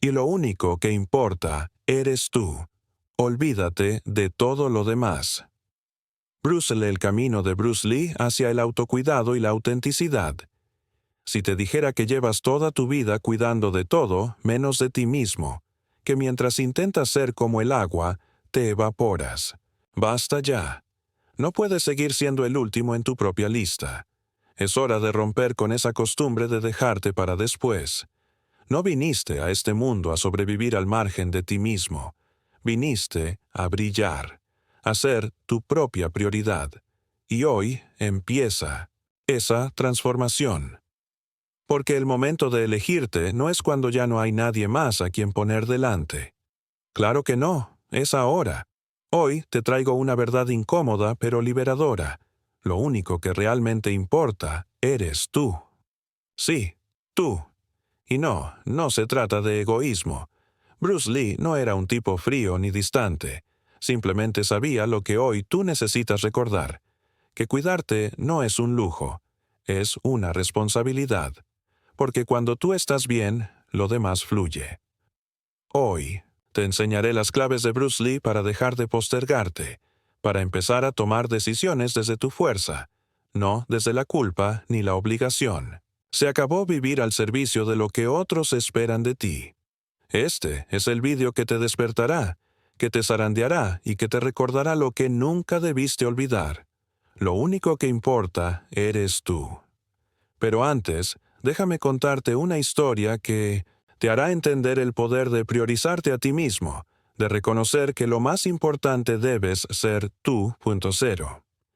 Y lo único que importa eres tú. Olvídate de todo lo demás. Brúzale el camino de Bruce Lee hacia el autocuidado y la autenticidad. Si te dijera que llevas toda tu vida cuidando de todo, menos de ti mismo, que mientras intentas ser como el agua, te evaporas. Basta ya. No puedes seguir siendo el último en tu propia lista. Es hora de romper con esa costumbre de dejarte para después. No viniste a este mundo a sobrevivir al margen de ti mismo. Viniste a brillar, a ser tu propia prioridad. Y hoy empieza esa transformación. Porque el momento de elegirte no es cuando ya no hay nadie más a quien poner delante. Claro que no, es ahora. Hoy te traigo una verdad incómoda pero liberadora. Lo único que realmente importa eres tú. Sí, tú. Y no se trata de egoísmo. Bruce Lee no era un tipo frío ni distante. Simplemente sabía lo que hoy tú necesitas recordar, que cuidarte no es un lujo, es una responsabilidad. Porque cuando tú estás bien, lo demás fluye. Hoy, te enseñaré las claves de Bruce Lee para dejar de postergarte, para empezar a tomar decisiones desde tu fuerza, no desde la culpa ni la obligación. Se acabó vivir al servicio de lo que otros esperan de ti. Este es el vídeo que te despertará, que te zarandeará y que te recordará lo que nunca debiste olvidar. Lo único que importa eres tú. Pero antes, déjame contarte una historia que te hará entender el poder de priorizarte a ti mismo, de reconocer que lo más importante debes ser tú.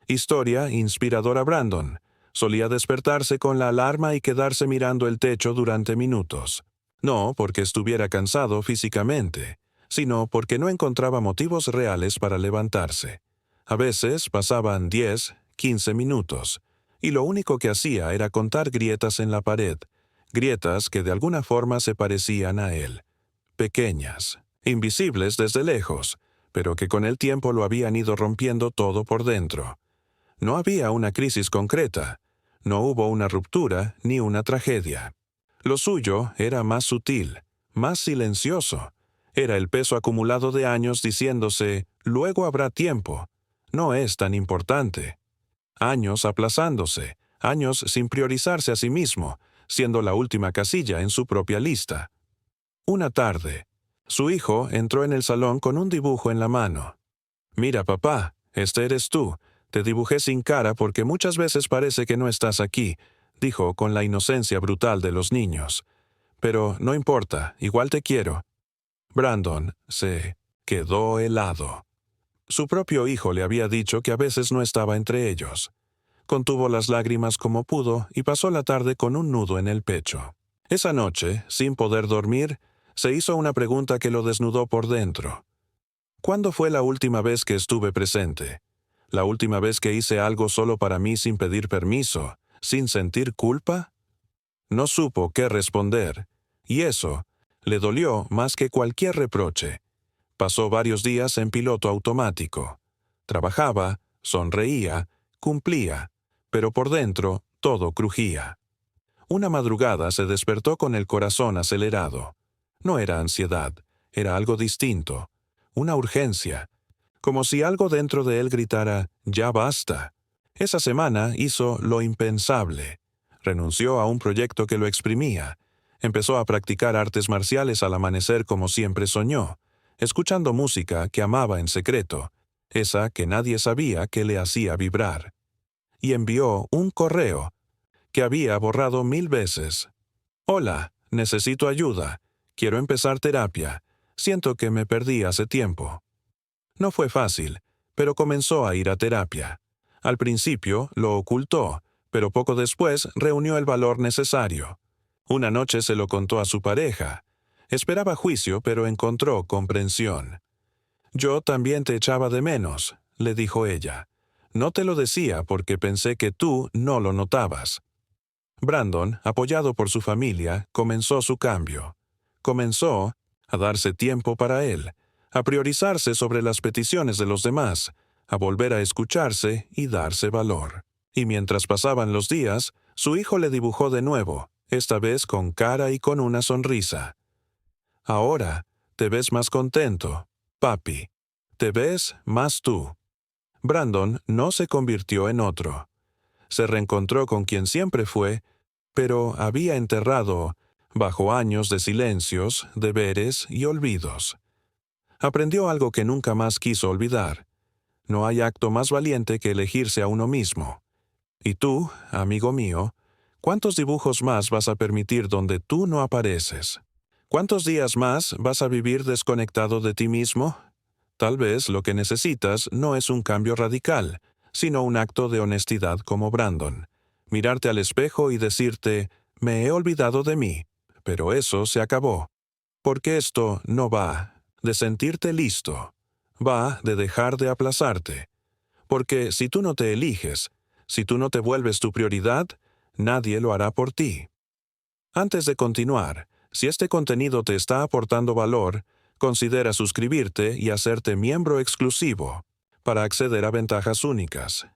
Historia inspiradora. Brandon solía despertarse con la alarma y quedarse mirando el techo durante minutos. No porque estuviera cansado físicamente, sino porque no encontraba motivos reales para levantarse. A veces pasaban 10, 15 minutos, y lo único que hacía era contar grietas en la pared, grietas que de alguna forma se parecían a él. Pequeñas, invisibles desde lejos, pero que con el tiempo lo habían ido rompiendo todo por dentro. No había una crisis concreta, no hubo una ruptura ni una tragedia. Lo suyo era más sutil, más silencioso. Era el peso acumulado de años diciéndose, luego habrá tiempo. No es tan importante. Años aplazándose, años sin priorizarse a sí mismo, siendo la última casilla en su propia lista. Una tarde, su hijo entró en el salón con un dibujo en la mano. «Mira, papá, este eres tú. Te dibujé sin cara porque muchas veces parece que no estás aquí», dijo con la inocencia brutal de los niños. «Pero no importa, igual te quiero». Brandon se quedó helado. Su propio hijo le había dicho que a veces no estaba entre ellos. Contuvo las lágrimas como pudo y pasó la tarde con un nudo en el pecho. Esa noche, sin poder dormir, se hizo una pregunta que lo desnudó por dentro. ¿Cuándo fue la última vez que estuve presente? ¿La última vez que hice algo solo para mí sin pedir permiso, sin sentir culpa? No supo qué responder, y eso le dolió más que cualquier reproche. Pasó varios días en piloto automático. Trabajaba, sonreía, cumplía, pero por dentro todo crujía. Una madrugada se despertó con el corazón acelerado. No era ansiedad, era algo distinto, una urgencia, como si algo dentro de él gritara, «ya basta». Esa semana hizo lo impensable. Renunció a un proyecto que lo exprimía. Empezó a practicar artes marciales al amanecer como siempre soñó, escuchando música que amaba en secreto, esa que nadie sabía que le hacía vibrar. Y envió un correo que había borrado 1000 veces. «Hola, necesito ayuda. Quiero empezar terapia. Siento que me perdí hace tiempo». No fue fácil, pero comenzó a ir a terapia. Al principio lo ocultó, pero poco después reunió el valor necesario. Una noche se lo contó a su pareja. Esperaba juicio, pero encontró comprensión. «Yo también te echaba de menos», le dijo ella. «No te lo decía porque pensé que tú no lo notabas». Brandon, apoyado por su familia, comenzó su cambio. Comenzó a darse tiempo para él, a priorizarse sobre las peticiones de los demás, a volver a escucharse y darse valor. Y mientras pasaban los días, su hijo le dibujó de nuevo, esta vez con cara y con una sonrisa. Ahora te ves más contento, papi. Te ves más tú. Brandon no se convirtió en otro. Se reencontró con quien siempre fue, pero había enterrado bajo años de silencios, deberes y olvidos. Aprendió algo que nunca más quiso olvidar. No hay acto más valiente que elegirse a uno mismo. Y tú, amigo mío, ¿cuántos dibujos más vas a permitir donde tú no apareces? ¿Cuántos días más vas a vivir desconectado de ti mismo? Tal vez lo que necesitas no es un cambio radical, sino un acto de honestidad como Brandon. Mirarte al espejo y decirte, me he olvidado de mí, pero eso se acabó. Porque esto no va de sentirte listo, va de dejar de aplazarte. Porque si tú no te eliges, si tú no te vuelves tu prioridad, nadie lo hará por ti. Antes de continuar, si este contenido te está aportando valor, considera suscribirte y hacerte miembro exclusivo para acceder a ventajas únicas.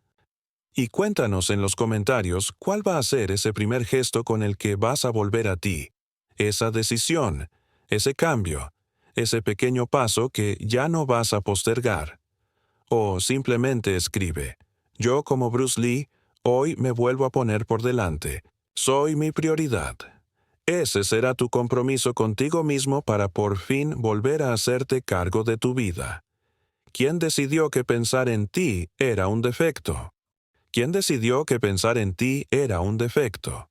Y cuéntanos en los comentarios cuál va a ser ese primer gesto con el que vas a volver a ti, esa decisión, ese cambio, ese pequeño paso que ya no vas a postergar. O simplemente escribe, yo como Bruce Lee, hoy me vuelvo a poner por delante. Soy mi prioridad. Ese será tu compromiso contigo mismo para por fin volver a hacerte cargo de tu vida. ¿Quién decidió que pensar en ti era un defecto? ¿Quién decidió que pensar en ti era un defecto?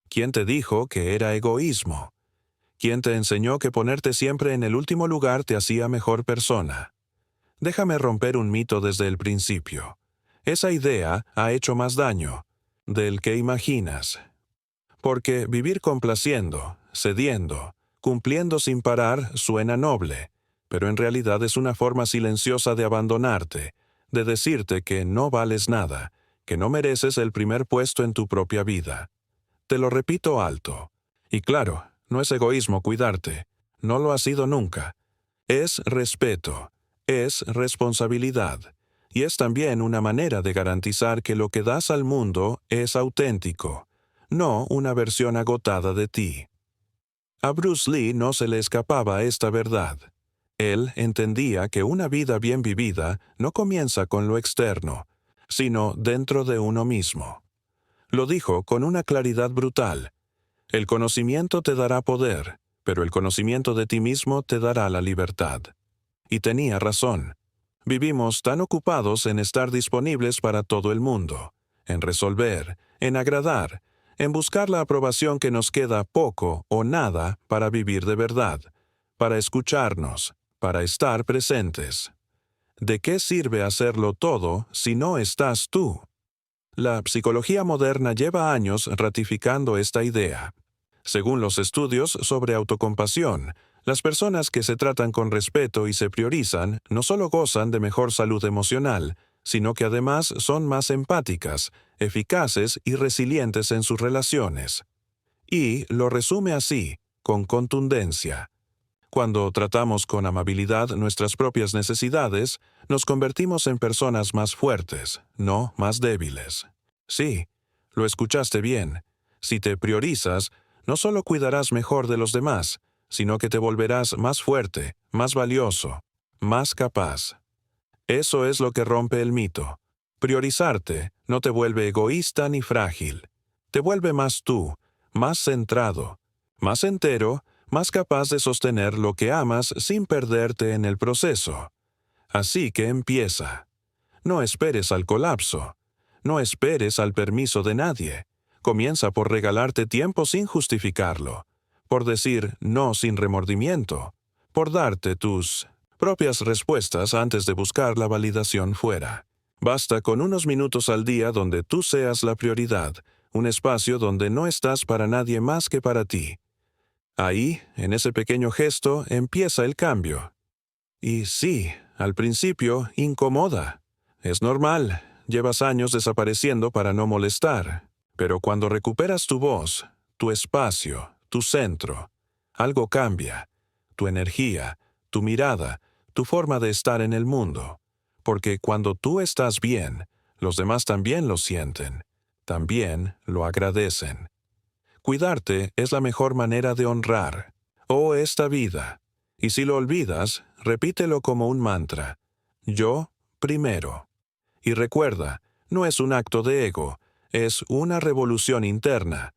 ¿Quién te dijo que era egoísmo? ¿Quién te enseñó que ponerte siempre en el último lugar te hacía mejor persona? Déjame romper un mito desde el principio. Esa idea ha hecho más daño del que imaginas. Porque vivir complaciendo, cediendo, cumpliendo sin parar suena noble, pero en realidad es una forma silenciosa de abandonarte, de decirte que no vales nada, que no mereces el primer puesto en tu propia vida. Te lo repito alto. Y claro, no es egoísmo cuidarte, no lo ha sido nunca. Es respeto, es responsabilidad, y es también una manera de garantizar que lo que das al mundo es auténtico, no una versión agotada de ti. A Bruce Lee no se le escapaba esta verdad. Él entendía que una vida bien vivida no comienza con lo externo, sino dentro de uno mismo. Lo dijo con una claridad brutal. El conocimiento te dará poder, pero el conocimiento de ti mismo te dará la libertad. Y tenía razón. Vivimos tan ocupados en estar disponibles para todo el mundo, en resolver, en agradar, en buscar la aprobación que nos queda poco o nada para vivir de verdad, para escucharnos, para estar presentes. ¿De qué sirve hacerlo todo si no estás tú? La psicología moderna lleva años ratificando esta idea. Según los estudios sobre autocompasión, las personas que se tratan con respeto y se priorizan no solo gozan de mejor salud emocional, sino que además son más empáticas, eficaces y resilientes en sus relaciones. Y lo resume así, con contundencia. Cuando tratamos con amabilidad nuestras propias necesidades, nos convertimos en personas más fuertes, no más débiles. Sí, lo escuchaste bien. Si te priorizas, no solo cuidarás mejor de los demás, sino que te volverás más fuerte, más valioso, más capaz. Eso es lo que rompe el mito. Priorizarte no te vuelve egoísta ni frágil. Te vuelve más tú, más centrado, más entero, más capaz de sostener lo que amas sin perderte en el proceso. Así que empieza. No esperes al colapso. No esperes al permiso de nadie. Comienza por regalarte tiempo sin justificarlo, por decir no sin remordimiento, por darte tus propias respuestas antes de buscar la validación fuera. Basta con unos minutos al día donde tú seas la prioridad, un espacio donde no estás para nadie más que para ti. Ahí, en ese pequeño gesto, empieza el cambio. Y sí, al principio, incomoda. Es normal, llevas años desapareciendo para no molestar. Pero cuando recuperas tu voz, tu espacio, tu centro, algo cambia. Tu energía, tu mirada, tu forma de estar en el mundo. Porque cuando tú estás bien, los demás también lo sienten, también lo agradecen. Cuidarte es la mejor manera de honrar. oh esta vida. Y si lo olvidas, repítelo como un mantra. Yo primero. Y recuerda, no es un acto de ego, es una revolución interna.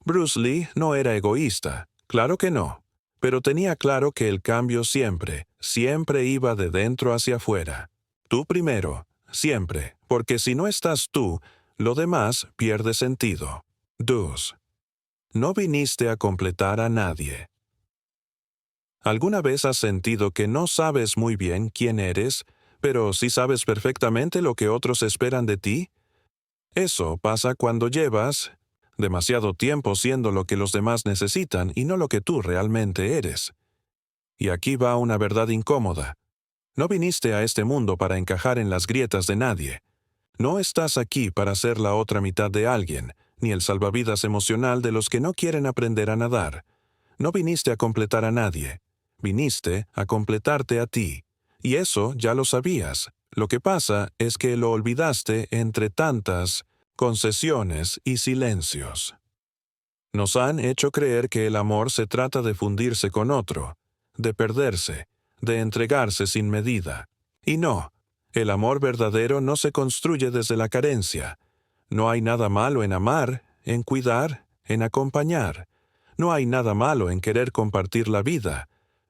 Bruce Lee no era egoísta, claro que no, pero tenía claro que el cambio siempre, siempre iba de dentro hacia afuera. Tú primero, siempre, porque si no estás tú, lo demás pierde sentido. 2. No viniste a completar a nadie. ¿Alguna vez has sentido que no sabes muy bien quién eres, pero sí sabes perfectamente lo que otros esperan de ti? Eso pasa cuando llevas demasiado tiempo siendo lo que los demás necesitan y no lo que tú realmente eres. Y aquí va una verdad incómoda. No viniste a este mundo para encajar en las grietas de nadie. No estás aquí para ser la otra mitad de alguien, ni el salvavidas emocional de los que no quieren aprender a nadar. No viniste a completar a nadie. Viniste a completarte a ti. Y eso ya lo sabías. Lo que pasa es que lo olvidaste entre tantas concesiones y silencios. Nos han hecho creer que el amor se trata de fundirse con otro, de perderse, de entregarse sin medida. Y no, el amor verdadero no se construye desde la carencia. No hay nada malo en amar, en cuidar, en acompañar. No hay nada malo en querer compartir la vida,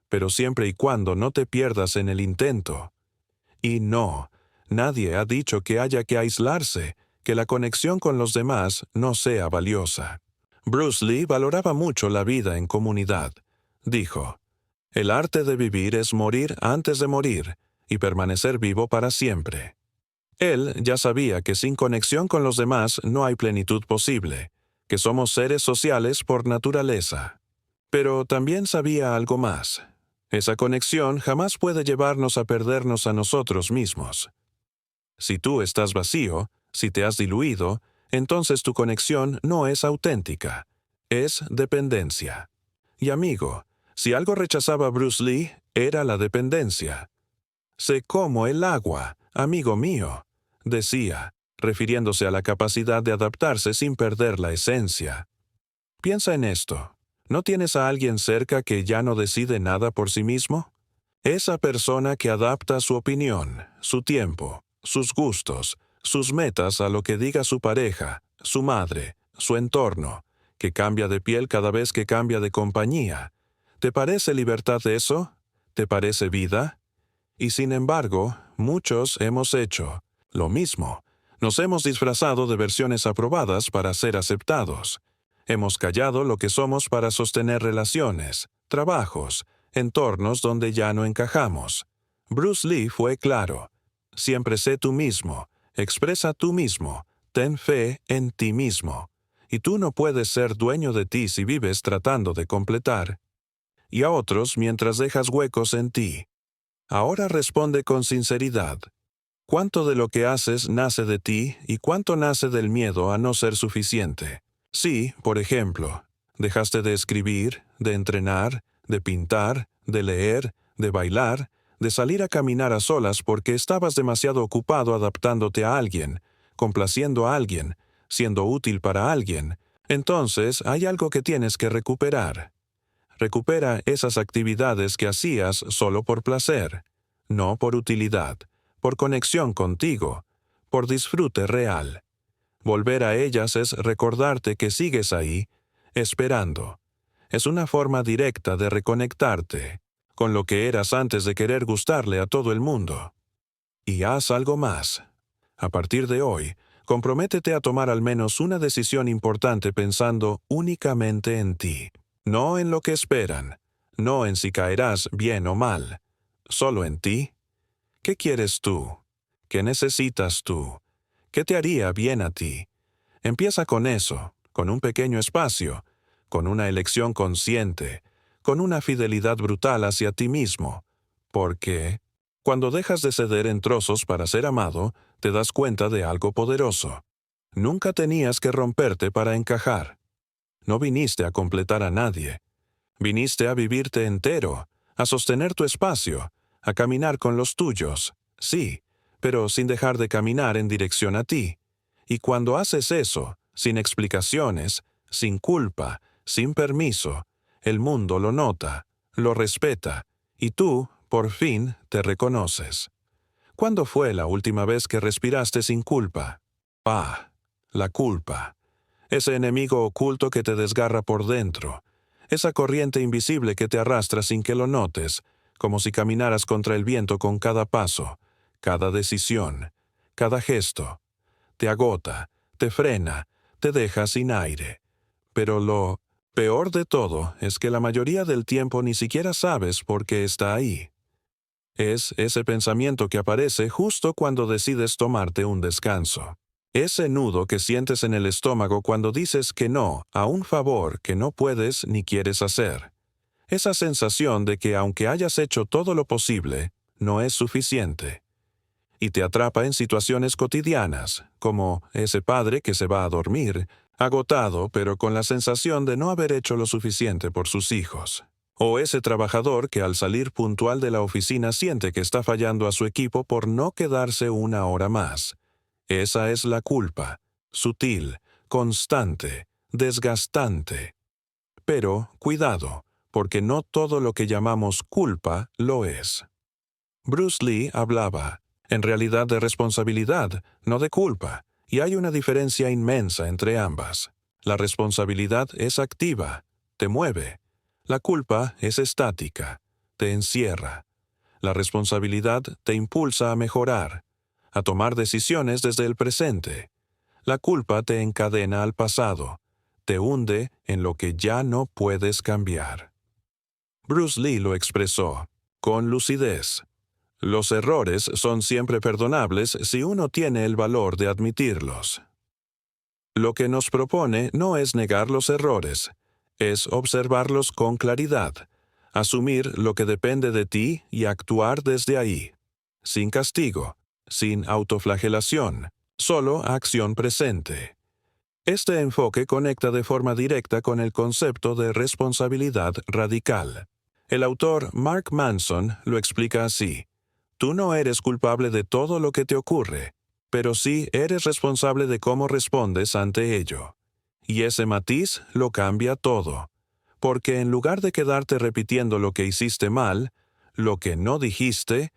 pero siempre y cuando no te pierdas en el intento. Y no, nadie ha dicho que haya que aislarse, que la conexión con los demás no sea valiosa. Bruce Lee valoraba mucho la vida en comunidad. Dijo, el arte de vivir es morir antes de morir y permanecer vivo para siempre. Él ya sabía que sin conexión con los demás no hay plenitud posible, que somos seres sociales por naturaleza. Pero también sabía algo más. Esa conexión jamás puede llevarnos a perdernos a nosotros mismos. Si tú estás vacío, si te has diluido, entonces tu conexión no es auténtica, es dependencia. Y amigo, si algo rechazaba Bruce Lee, era la dependencia. Sé como el agua, amigo mío, decía, refiriéndose a la capacidad de adaptarse sin perder la esencia. Piensa en esto. ¿No tienes a alguien cerca que ya no decide nada por sí mismo? Esa persona que adapta su opinión, su tiempo, sus gustos, sus metas a lo que diga su pareja, su madre, su entorno, que cambia de piel cada vez que cambia de compañía. ¿Te parece libertad eso? ¿Te parece vida? Y sin embargo, muchos hemos hecho lo mismo. Nos hemos disfrazado de versiones aprobadas para ser aceptados. Hemos callado lo que somos para sostener relaciones, trabajos, entornos donde ya no encajamos. Bruce Lee fue claro. Siempre sé tú mismo, expresa tú mismo, ten fe en ti mismo. Y tú no puedes ser dueño de ti si vives tratando de completar. Y a otros mientras dejas huecos en ti. Ahora responde con sinceridad. ¿Cuánto de lo que haces nace de ti y cuánto nace del miedo a no ser suficiente? Si, por ejemplo, dejaste de escribir, de entrenar, de pintar, de leer, de bailar, de salir a caminar a solas porque estabas demasiado ocupado adaptándote a alguien, complaciendo a alguien, siendo útil para alguien, entonces hay algo que tienes que recuperar. Recupera esas actividades que hacías solo por placer, no por utilidad, por conexión contigo, por disfrute real. Volver a ellas es recordarte que sigues ahí, esperando. Es una forma directa de reconectarte con lo que eras antes de querer gustarle a todo el mundo. Y haz algo más. A partir de hoy, comprométete a tomar al menos una decisión importante pensando únicamente en ti. No en lo que esperan, no en si caerás bien o mal. Solo en ti. ¿Qué quieres tú? ¿Qué necesitas tú? ¿Qué te haría bien a ti? Empieza con eso, con un pequeño espacio, con una elección consciente, con una fidelidad brutal hacia ti mismo. Porque, cuando dejas de ceder en trozos para ser amado, te das cuenta de algo poderoso. Nunca tenías que romperte para encajar. No viniste a completar a nadie. Viniste a vivirte entero, a sostener tu espacio, a caminar con los tuyos, sí, pero sin dejar de caminar en dirección a ti. Y cuando haces eso, sin explicaciones, sin culpa, sin permiso, El mundo lo nota, lo respeta, y tú, por fin, te reconoces. ¿Cuándo fue la última vez que respiraste sin culpa? La culpa. Ese enemigo oculto que te desgarra por dentro. Esa corriente invisible que te arrastra sin que lo notes, como si caminaras contra el viento con cada paso, cada decisión, cada gesto. Te agota, te frena, te deja sin aire. Pero lo peor de todo es que la mayoría del tiempo ni siquiera sabes por qué está ahí. Es ese pensamiento que aparece justo cuando decides tomarte un descanso. Ese nudo que sientes en el estómago cuando dices que no a un favor que no puedes ni quieres hacer. Esa sensación de que aunque hayas hecho todo lo posible, no es suficiente. Y te atrapa en situaciones cotidianas, como ese padre que se va a dormir, agotado pero con la sensación de no haber hecho lo suficiente por sus hijos. O ese trabajador que al salir puntual de la oficina siente que está fallando a su equipo por no quedarse una hora más. Esa es la culpa, sutil, constante, desgastante. Pero, cuidado, porque no todo lo que llamamos culpa lo es. Bruce Lee hablaba, en realidad, de responsabilidad, no de culpa, y hay una diferencia inmensa entre ambas. La responsabilidad es activa, te mueve. La culpa es estática, te encierra. La responsabilidad te impulsa a mejorar, a tomar decisiones desde el presente. La culpa te encadena al pasado, te hunde en lo que ya no puedes cambiar. Bruce Lee lo expresó, con lucidez. Los errores son siempre perdonables si uno tiene el valor de admitirlos. Lo que nos propone no es negar los errores, es observarlos con claridad, asumir lo que depende de ti y actuar desde ahí, sin castigo, sin autoflagelación, solo acción presente. Este enfoque conecta de forma directa con el concepto de responsabilidad radical. El autor Mark Manson lo explica así: tú no eres culpable de todo lo que te ocurre, pero sí eres responsable de cómo respondes ante ello. Y ese matiz lo cambia todo, porque en lugar de quedarte repitiendo lo que hiciste mal, lo que no dijiste,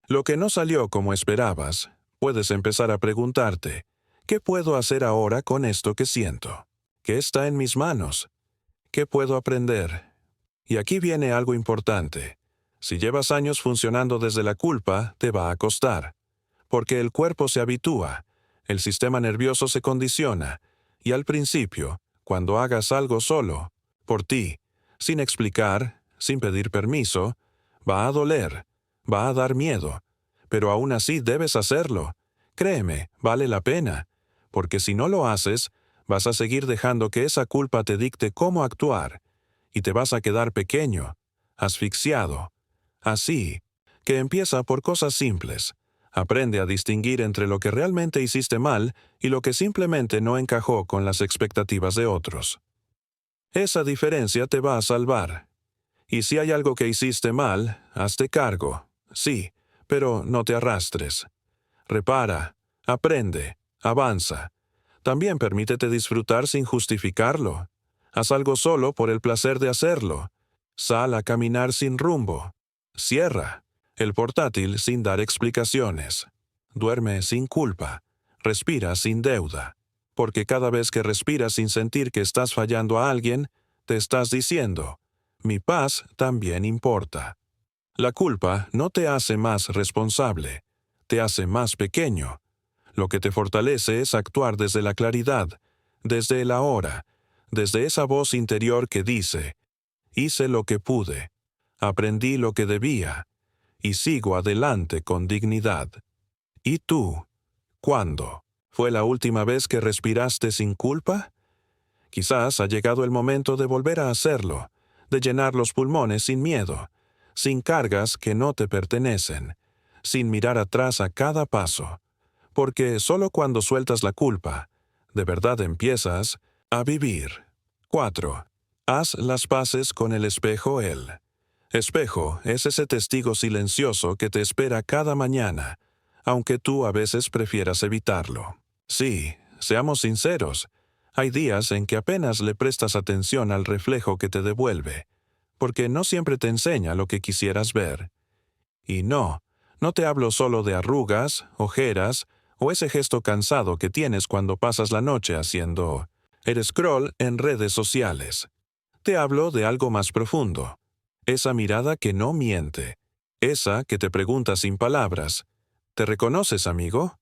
lo que no salió como esperabas, puedes empezar a preguntarte, ¿qué puedo hacer ahora con esto que siento? ¿Qué está en mis manos? ¿Qué puedo aprender? Y aquí viene algo importante. Si llevas años funcionando desde la culpa, te va a costar, porque el cuerpo se habitúa, el sistema nervioso se condiciona, y al principio, cuando hagas algo solo, por ti, sin explicar, sin pedir permiso, va a doler, va a dar miedo, pero aún así debes hacerlo. Créeme, vale la pena, porque si no lo haces, vas a seguir dejando que esa culpa te dicte cómo actuar, y te vas a quedar pequeño, asfixiado. Así, que empieza por cosas simples. Aprende a distinguir entre lo que realmente hiciste mal y lo que simplemente no encajó con las expectativas de otros. Esa diferencia te va a salvar. Y si hay algo que hiciste mal, hazte cargo, sí, pero no te arrastres. Repara, aprende, avanza. También permítete disfrutar sin justificarlo. Haz algo solo por el placer de hacerlo. Sal a caminar sin rumbo. Cierra el portátil sin dar explicaciones. Duerme sin culpa. Respira sin deuda. Porque cada vez que respiras sin sentir que estás fallando a alguien, te estás diciendo, mi paz también importa. La culpa no te hace más responsable, te hace más pequeño. Lo que te fortalece es actuar desde la claridad, desde el ahora, desde esa voz interior que dice, hice lo que pude, aprendí lo que debía, y sigo adelante con dignidad. ¿Y tú? ¿Cuándo? ¿Fue la última vez que respiraste sin culpa? Quizás ha llegado el momento de volver a hacerlo, de llenar los pulmones sin miedo, sin cargas que no te pertenecen, sin mirar atrás a cada paso, porque solo cuando sueltas la culpa, de verdad empiezas a vivir. 4. Haz las paces con el espejo él. Espejo es ese testigo silencioso que te espera cada mañana, aunque tú a veces prefieras evitarlo. Sí, seamos sinceros, hay días en que apenas le prestas atención al reflejo que te devuelve, porque no siempre te enseña lo que quisieras ver. Y no te hablo solo de arrugas, ojeras, o ese gesto cansado que tienes cuando pasas la noche haciendo el scroll en redes sociales. Te hablo de algo más profundo. Esa mirada que no miente. Esa que te pregunta sin palabras. ¿Te reconoces, amigo?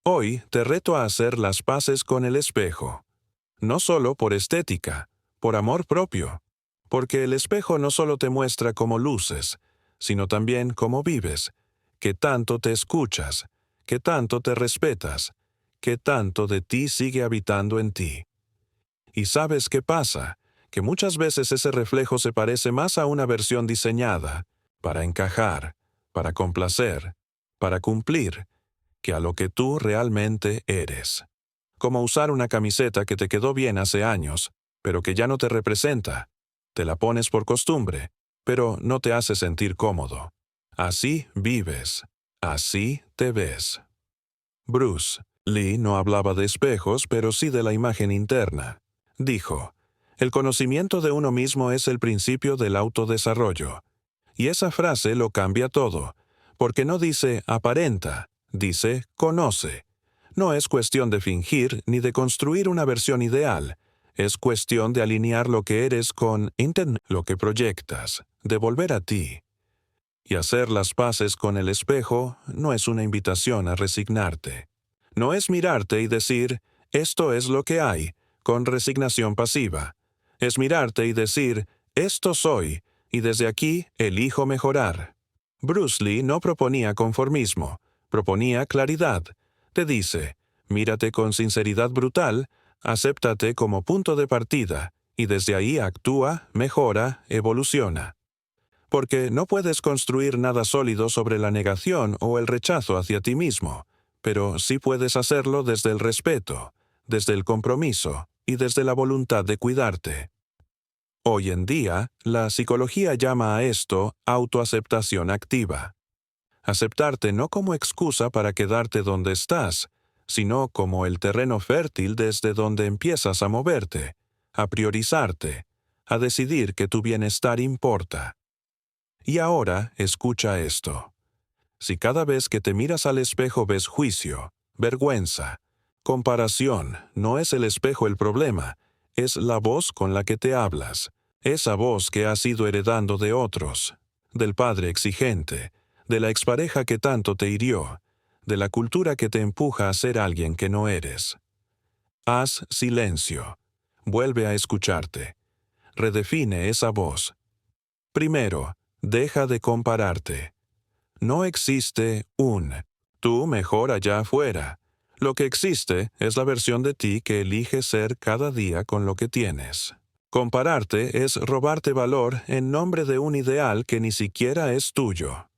Hoy te reto a hacer las paces con el espejo. No solo por estética, por amor propio. Porque el espejo no solo te muestra cómo luces, sino también cómo vives, qué tanto te escuchas, qué tanto te respetas, qué tanto de ti sigue habitando en ti. ¿Y sabes qué pasa? Que muchas veces ese reflejo se parece más a una versión diseñada, para encajar, para complacer, para cumplir, que a lo que tú realmente eres. Como usar una camiseta que te quedó bien hace años, pero que ya no te representa. Te la pones por costumbre, pero no te hace sentir cómodo. Así vives, así te ves. Bruce Lee no hablaba de espejos, pero sí de la imagen interna. Dijo, el conocimiento de uno mismo es el principio del autodesarrollo. Y esa frase lo cambia todo, porque no dice aparenta, dice conoce. No es cuestión de fingir ni de construir una versión ideal. Es cuestión de alinear lo que eres con lo que proyectas, de volver a ti. Y hacer las paces con el espejo no es una invitación a resignarte. No es mirarte y decir, esto es lo que hay, con resignación pasiva. Es mirarte y decir, esto soy, y desde aquí elijo mejorar. Bruce Lee no proponía conformismo, proponía claridad. Te dice, mírate con sinceridad brutal, acéptate como punto de partida, y desde ahí actúa, mejora, evoluciona. Porque no puedes construir nada sólido sobre la negación o el rechazo hacia ti mismo, pero sí puedes hacerlo desde el respeto, desde el compromiso y desde la voluntad de cuidarte. Hoy en día, la psicología llama a esto autoaceptación activa. Aceptarte no como excusa para quedarte donde estás, sino como el terreno fértil desde donde empiezas a moverte, a priorizarte, a decidir que tu bienestar importa. Y ahora, escucha esto. Si cada vez que te miras al espejo ves juicio, vergüenza, comparación, no es el espejo el problema, es la voz con la que te hablas, esa voz que has ido heredando de otros, del padre exigente, de la expareja que tanto te hirió, de la cultura que te empuja a ser alguien que no eres. Haz silencio. Vuelve a escucharte. Redefine esa voz. Primero, deja de compararte. No existe un tú mejor allá afuera. Lo que existe es la versión de ti que eliges ser cada día con lo que tienes. Compararte es robarte valor en nombre de un ideal que ni siquiera es tuyo.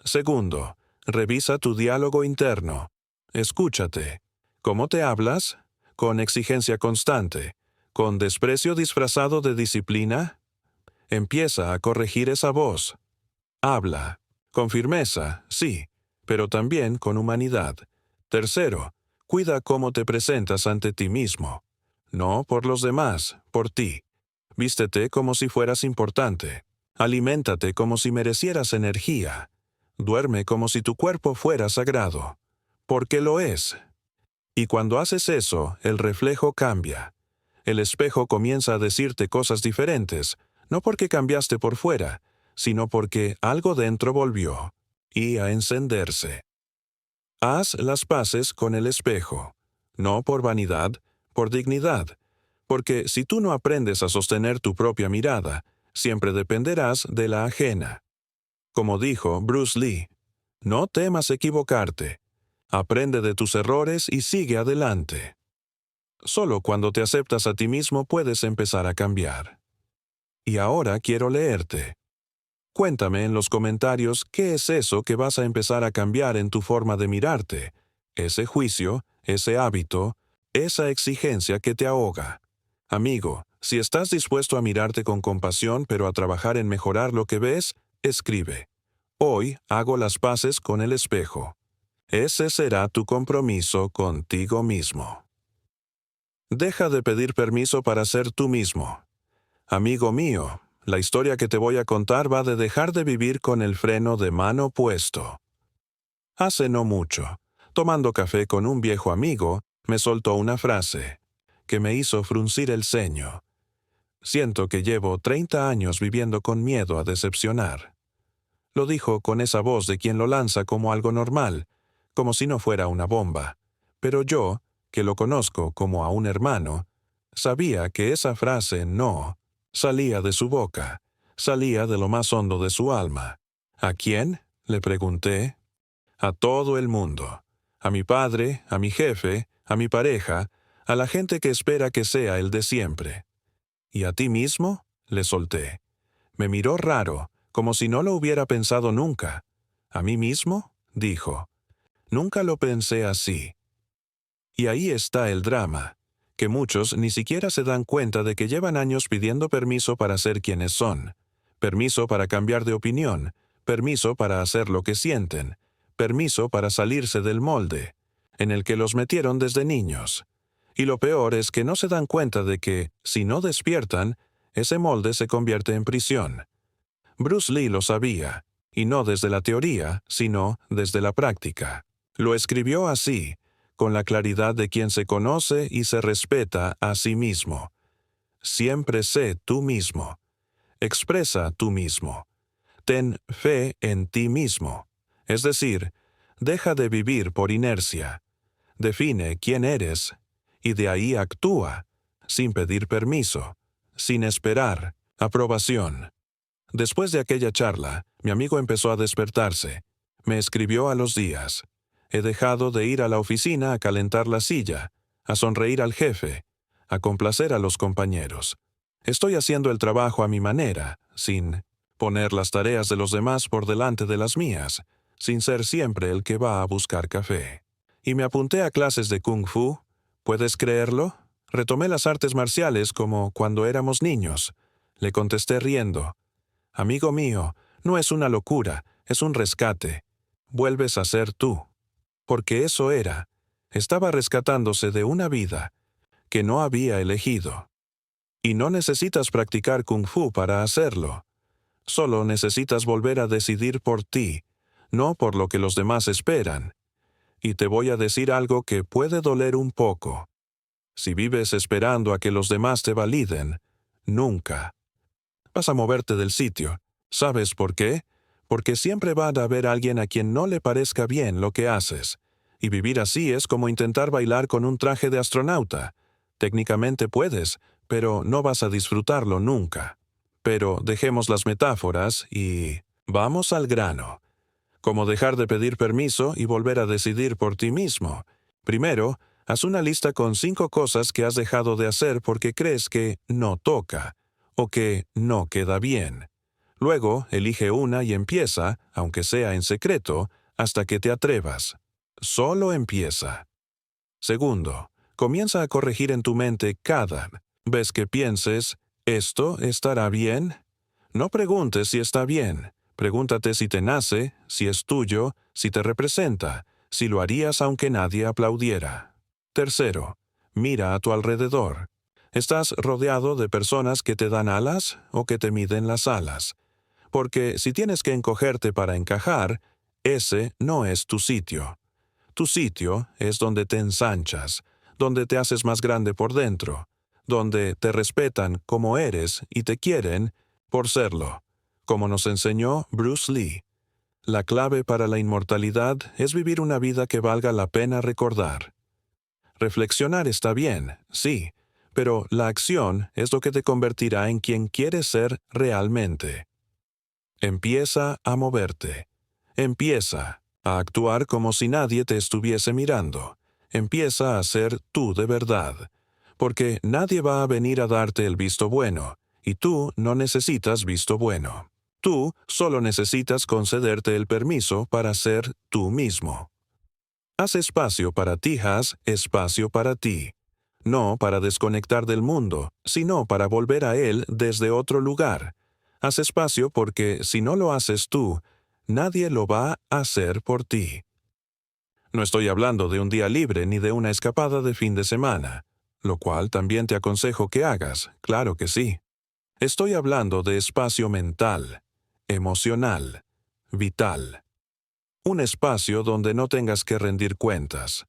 Segundo, revisa tu diálogo interno. Escúchate. ¿Cómo te hablas? ¿Con exigencia constante? ¿Con desprecio disfrazado de disciplina? Empieza a corregir esa voz. Habla. Con firmeza, sí, pero también con humanidad. Tercero, cuida cómo te presentas ante ti mismo. No por los demás, por ti. Vístete como si fueras importante. Aliméntate como si merecieras energía. Duerme como si tu cuerpo fuera sagrado. Porque lo es. Y cuando haces eso, el reflejo cambia. El espejo comienza a decirte cosas diferentes, no porque cambiaste por fuera, sino porque algo dentro volvió, y a encenderse. Haz las paces con el espejo, no por vanidad, por dignidad, porque si tú no aprendes a sostener tu propia mirada, siempre dependerás de la ajena. Como dijo Bruce Lee, no temas equivocarte, aprende de tus errores y sigue adelante. Solo cuando te aceptas a ti mismo puedes empezar a cambiar. Y ahora quiero leerte. Cuéntame en los comentarios qué es eso que vas a empezar a cambiar en tu forma de mirarte, ese juicio, ese hábito, esa exigencia que te ahoga. Amigo, si estás dispuesto a mirarte con compasión pero a trabajar en mejorar lo que ves, escribe. Hoy hago las paces con el espejo. Ese será tu compromiso contigo mismo. Deja de pedir permiso para ser tú mismo. Amigo mío, La historia que te voy a contar va de dejar de vivir con el freno de mano puesto. Hace no mucho, tomando café con un viejo amigo, me soltó una frase que me hizo fruncir el ceño. Siento que llevo 30 años viviendo con miedo a decepcionar. Lo dijo con esa voz de quien lo lanza como algo normal, como si no fuera una bomba. Pero yo, que lo conozco como a un hermano, sabía que esa frase no salía de su boca, salía de lo más hondo de su alma. ¿A quién?, le pregunté. A todo el mundo. A mi padre, a mi jefe, a mi pareja, a la gente que espera que sea el de siempre. ¿Y a ti mismo?, le solté. Me miró raro, como si no lo hubiera pensado nunca. ¿A mí mismo?, dijo. Nunca lo pensé así. Y ahí está el drama, que muchos ni siquiera se dan cuenta de que llevan años pidiendo permiso para ser quienes son, permiso para cambiar de opinión, permiso para hacer lo que sienten, permiso para salirse del molde, en el que los metieron desde niños. Y lo peor es que no se dan cuenta de que, si no despiertan, ese molde se convierte en prisión. Bruce Lee lo sabía, y no desde la teoría, sino desde la práctica. Lo escribió así, con la claridad de quien se conoce y se respeta a sí mismo. Siempre sé tú mismo. Expresa tú mismo. Ten fe en ti mismo. Es decir, deja de vivir por inercia. Define quién eres, y de ahí actúa, sin pedir permiso, sin esperar aprobación. Después de aquella charla, mi amigo empezó a despertarse. Me escribió a los días. He dejado de ir a la oficina a calentar la silla, a sonreír al jefe, a complacer a los compañeros. Estoy haciendo el trabajo a mi manera, sin poner las tareas de los demás por delante de las mías, sin ser siempre el que va a buscar café. Y me apunté a clases de Kung Fu. ¿Puedes creerlo? Retomé las artes marciales como cuando éramos niños. Le contesté riendo. Amigo mío, no es una locura, es un rescate. Vuelves a ser tú. Porque eso era. Estaba rescatándose de una vida que no había elegido. Y no necesitas practicar Kung Fu para hacerlo. Solo necesitas volver a decidir por ti, no por lo que los demás esperan. Y te voy a decir algo que puede doler un poco. Si vives esperando a que los demás te validen, nunca vas a moverte del sitio. ¿Sabes por qué? Porque siempre va a haber alguien a quien no le parezca bien lo que haces. Y vivir así es como intentar bailar con un traje de astronauta. Técnicamente puedes, pero no vas a disfrutarlo nunca. Pero dejemos las metáforas y vamos al grano. Como dejar de pedir permiso y volver a decidir por ti mismo. Primero, haz una lista con 5 cosas que has dejado de hacer porque crees que no toca, o que no queda bien. Luego, elige una y empieza, aunque sea en secreto, hasta que te atrevas. Solo empieza. Segundo, comienza a corregir en tu mente cada vez que pienses, ¿esto estará bien? No preguntes si está bien. Pregúntate si te nace, si es tuyo, si te representa, si lo harías aunque nadie aplaudiera. Tercero, mira a tu alrededor. ¿Estás rodeado de personas que te dan alas o que te miden las alas? Porque si tienes que encogerte para encajar, ese no es tu sitio. Tu sitio es donde te ensanchas, donde te haces más grande por dentro, donde te respetan como eres y te quieren por serlo. Como nos enseñó Bruce Lee, la clave para la inmortalidad es vivir una vida que valga la pena recordar. Reflexionar está bien, sí, pero la acción es lo que te convertirá en quien quieres ser realmente. Empieza a moverte. Empieza a actuar como si nadie te estuviese mirando. Empieza a ser tú de verdad. Porque nadie va a venir a darte el visto bueno, y tú no necesitas visto bueno. Tú solo necesitas concederte el permiso para ser tú mismo. Haz espacio para ti, haz espacio para ti. No para desconectar del mundo, sino para volver a él desde otro lugar. Haz espacio porque si no lo haces tú, nadie lo va a hacer por ti. No estoy hablando de un día libre ni de una escapada de fin de semana, lo cual también te aconsejo que hagas, claro que sí. Estoy hablando de espacio mental, emocional, vital. Un espacio donde no tengas que rendir cuentas,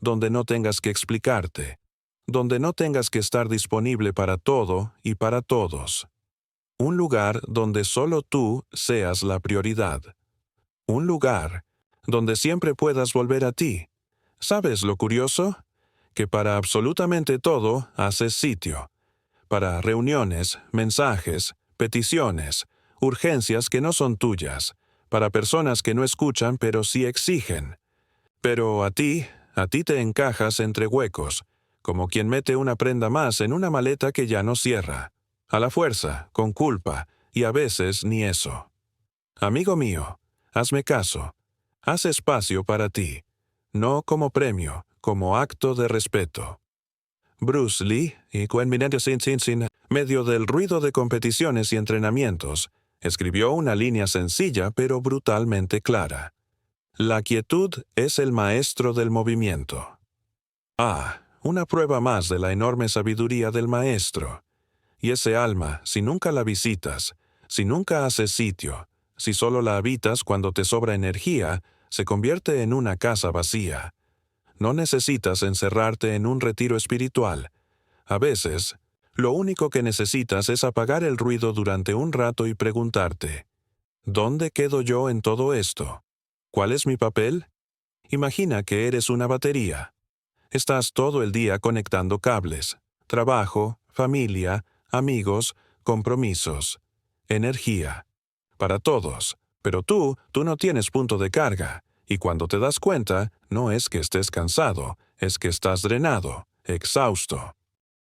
donde no tengas que explicarte, donde no tengas que estar disponible para todo y para todos. Un lugar donde solo tú seas la prioridad. Un lugar donde siempre puedas volver a ti. ¿Sabes lo curioso? Que para absolutamente todo haces sitio. Para reuniones, mensajes, peticiones, urgencias que no son tuyas, para personas que no escuchan pero sí exigen. Pero a ti te encajas entre huecos, como quien mete una prenda más en una maleta que ya no cierra. A la fuerza, con culpa, y a veces ni eso. Amigo mío, hazme caso. Haz espacio para ti. No como premio, como acto de respeto. Bruce Lee, y en medio del ruido de competiciones y entrenamientos, escribió una línea sencilla pero brutalmente clara. La quietud es el maestro del movimiento. Una prueba más de la enorme sabiduría del maestro. Y ese alma, si nunca la visitas, si nunca haces sitio, si solo la habitas cuando te sobra energía, se convierte en una casa vacía. No necesitas encerrarte en un retiro espiritual. A veces, lo único que necesitas es apagar el ruido durante un rato y preguntarte, ¿dónde quedo yo en todo esto? ¿Cuál es mi papel? Imagina que eres una batería. Estás todo el día conectando cables, trabajo, familia, amigos, compromisos, energía. Para todos. Pero tú no tienes punto de carga. Y cuando te das cuenta, no es que estés cansado, es que estás drenado, exhausto.